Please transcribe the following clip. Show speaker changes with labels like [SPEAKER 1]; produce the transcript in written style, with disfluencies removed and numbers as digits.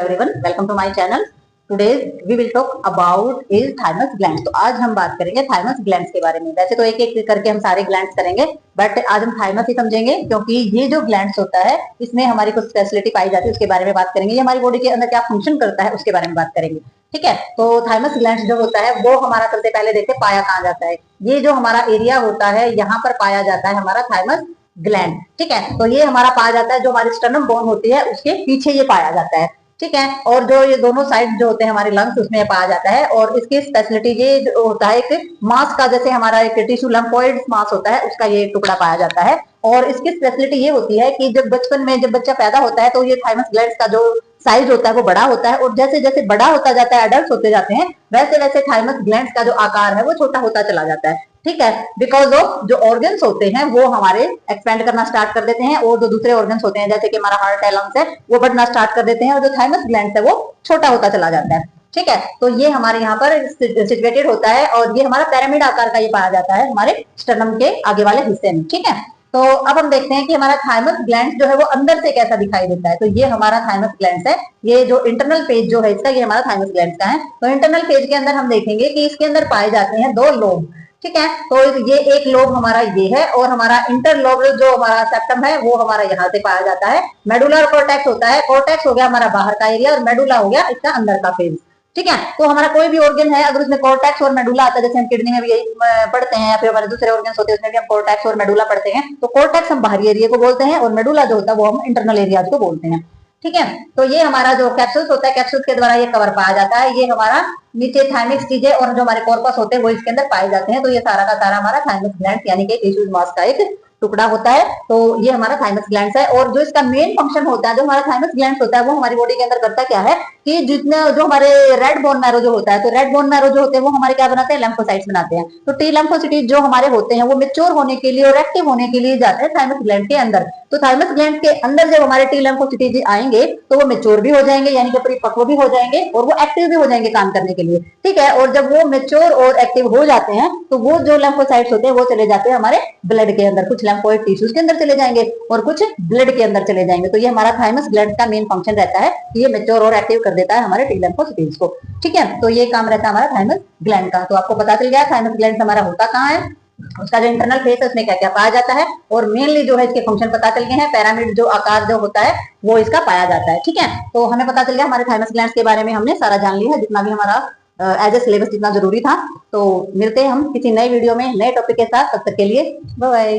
[SPEAKER 1] everyone, welcome to my channel. Today we will talk about is thymus glands. तो आज हम बात करेंगे thymus glands के बारे में। वैसे तो एक एक करके हम सारे glands करेंगे, बट आज हम thymus ही समझेंगे क्योंकि ये जो glands होता है इसमें हमारी कुछ फैसिलिटी पाई जाती है, उसके बारे में बात करेंगे। ये हमारी बॉडी के अंदर क्या फंक्शन करता है उसके बारे में बात करेंगे। ठीक है, तो thymus glands जो होता है वो हमारा सबसे पहले देखते हैं पाया कहाँ जाता है। ये जो हमारा एरिया होता है यहाँ पर पाया जाता है हमारा thymus ग्लैंड। ठीक है, तो ये हमारा पाया जाता है जो हमारी स्टर्नम बोन होती है उसके पीछे ये पाया जाता है। ठीक है, और जो ये दोनों साइड जो होते हैं हमारे लंग्स उसमें पाया जाता है। और इसकी स्पेशलिटी ये जो होता है एक मांस का, जैसे हमारा एक टिश्यू लम्फॉइड मांस होता है उसका ये टुकड़ा पाया जाता है। और इसकी स्पेशलिटी ये होती है कि जब बचपन में जब बच्चा पैदा होता है तो ये थाइमस ग्लैंड्स का जो साइज होता है वो बड़ा होता है, और जैसे जैसे बड़ा होता जाता है, एडल्ट होते जाते हैं, वैसे वैसे थाइमस ग्लैंड्स का जो आकार है वो छोटा होता चला जाता है। ठीक है, बिकॉज ऑफ जो ऑर्गन्स होते हैं वो हमारे एक्सपेंड करना स्टार्ट कर देते हैं, और जो दूसरे ऑर्गन्स होते हैं जैसे कि हमारा हार्ट है, लंग्स है, वो बढ़ना स्टार्ट कर देते हैं, और जो थाइमस ग्लैंड्स है वो छोटा होता चला जाता है। ठीक है, तो ये हमारे यहाँ पर सिचुएटेड होता है, और ये हमारा पिरामिड आकार का ये पाया जाता है हमारे स्टर्नम के आगे वाले हिस्से में। ठीक है, तो अब हम देखते हैं कि हमारा थाइमस ग्लैंड जो है वो अंदर से कैसा दिखाई देता है। तो ये हमारा थाइमस ग्लैंड है, ये जो इंटरनल पेज जो है इसका, ये हमारा थाइमस ग्लैंड का है। तो इंटरनल पेज के अंदर हम देखेंगे कि इसके अंदर पाए जाते हैं दो लोब। ठीक है, तो ये एक लोब हमारा ये है, और हमारा इंटरलोब जो हमारा सेप्टम है वो हमारा यहाँ से पाया जाता है। मेडुलर कॉर्टेक्स होता है, कॉर्टेक्स हो गया हमारा बाहर का एरिया, और मेडुला हो गया इसका अंदर का फेज। ठीक है, तो हमारा कोई भी ऑर्गन है अगर उसमें कॉर्टेक्स और मेडुला आता है, जैसे हम किडनी में भी यही पढ़ते हैं, या फिर हमारे दूसरे ऑर्गन्स होते हैं उसमें भी हम कॉर्टेक्स और मेडुला पढ़ते हैं। तो कॉर्टेक्स हम बाहरी एरिया को बोलते हैं, और मेडुला जो होता है वो हम इंटरनल एरिया को बोलते हैं। ठीक है, तो ये हमारा जो कैप्सूल्स होता है, कैप्सूल्स के द्वारा ये कवर पाया जाता है। ये हमारा नीचे थाइमिक चीजें और जो हमारे कॉर्पस होते हैं वो इसके अंदर पाए जाते हैं। तो ये सारा का सारा हमारा थाइमस ग्लैंड यानी कि टिश्यू मास का एक टुकड़ा होता है। तो ये हमारा थाइमस ग्लैंड है, और जो इसका मेन फंक्शन होता है, जो हमारा थाइमस ग्लैंड होता है वो हमारी बॉडी के अंदर करता क्या है कि जितने जो हमारे रेड बोन मैरो जो होता है, तो रेड बोन मैरो जो होते हैं वो हमारे क्या बनाते हैं, लैम्फोसाइट्स बनाते हैं। तो टी लैम्फोसाइट्स जो हमारे होते हैं वो मेच्योर होने के लिए और एक्टिव होने के लिए जाते हैं थाइमस ग्लैंड के अंदर। तो थाइमस ग्लैंड के अंदर जब हमारे टी लैम्फोसाइट्स आएंगे तो वो मेच्योर भी हो जाएंगे, यानी कि परिपक्व भी हो जाएंगे, और वो एक्टिव भी हो जाएंगे काम करने के लिए। ठीक है, और जब वो मेच्योर और एक्टिव हो जाते हैं तो वो जो लैम्फोसाइट्स होते हैं वो चले जाते हैं हमारे ब्लड के अंदर, कुछ लैम्फोइड टिश्यूज के अंदर चले जाएंगे और कुछ ब्लड के अंदर चले जाएंगे। तो ये हमारा थाइमस ग्लैंड का मेन फंक्शन रहता है, ये मेच्योर और एक्टिव कर देता है हमारे टी लैम्फोसाइट्स को। ठीक है, तो ये काम रहता है हमारा थाइमस ग्लैंड का। तो आपको पता चल गया थाइमस ग्लैंड हमारा होता कहाँ है, उसका जो इंटरनल फेस है उसमें क्या क्या पाया जाता है, और मेनली जो है इसके फंक्शन पता चल गए हैं। पिरामिड जो आकार जो होता है वो इसका पाया जाता है। ठीक है, तो हमें पता चल गया हमारे थाइमस ग्लैंड के बारे में, हमने सारा जान लिया है जितना भी हमारा एज ए सिलेबस जितना जरूरी था। तो मिलते हैं हम किसी नए वीडियो में नए टॉपिक के साथ, तब तक के लिए बाय बाय।